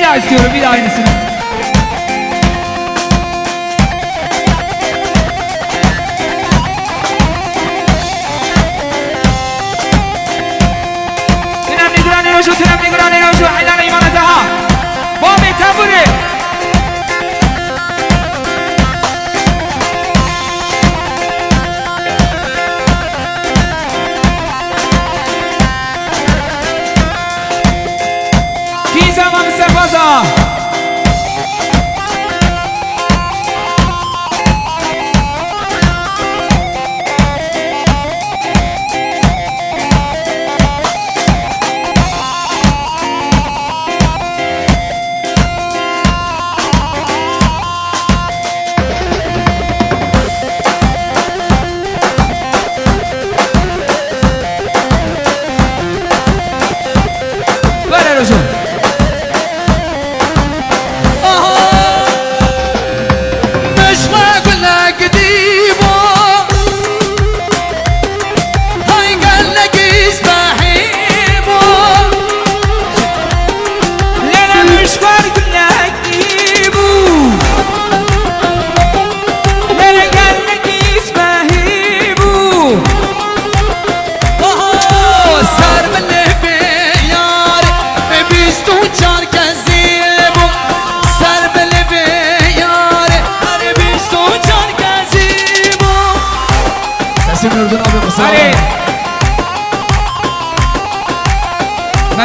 daha istiyorum, bir daha aynısını. تنمي قراني روجو حلال إيمانتها بومي تابوري كي زمان سفازا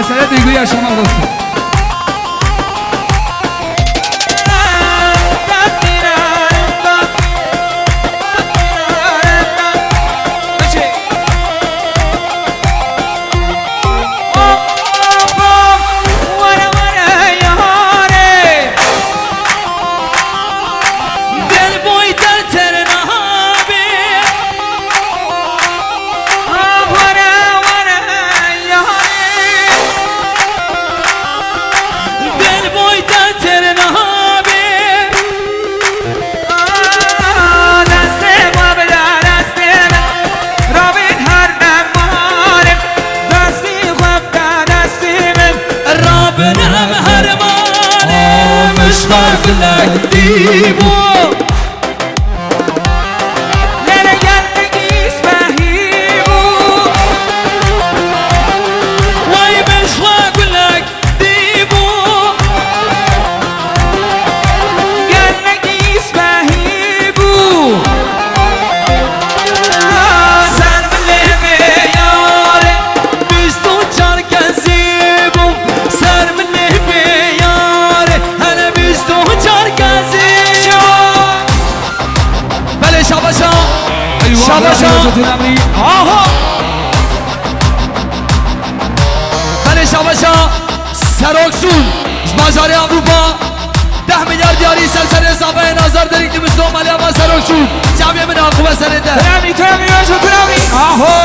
مسئله دیگه شما دوستان لك ديبو لنا قلبك يسمهيبو واي مش واقول لك ديبو قلبك يسمهيبو سر من بياري بيستو چار كزيبو سر من بياري انا بيستو شاباشا شاباشا آها بله شاباشا سراکسون از بازار اروپا 10 میلیارد یاری سرسر حسابه نظر دارید دمستون مالی اما سراکسون جمعی من آقوبه سرده ترمی آها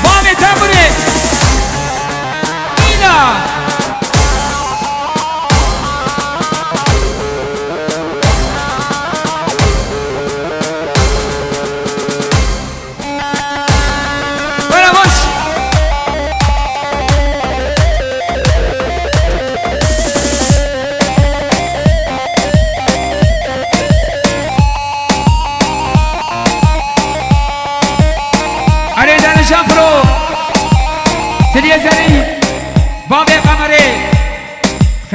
بامی تمبری اینا شامپرو سریع زنی باب قمری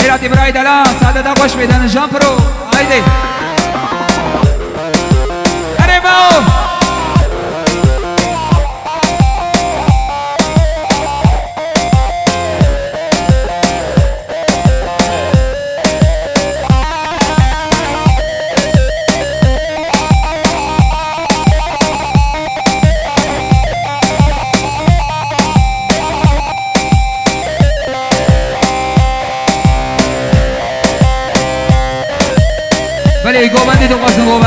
خیرات برای دلان سعادت خوش میدن شامپرو آیده اره باو ولی گوبندی تو قاسم گوبندی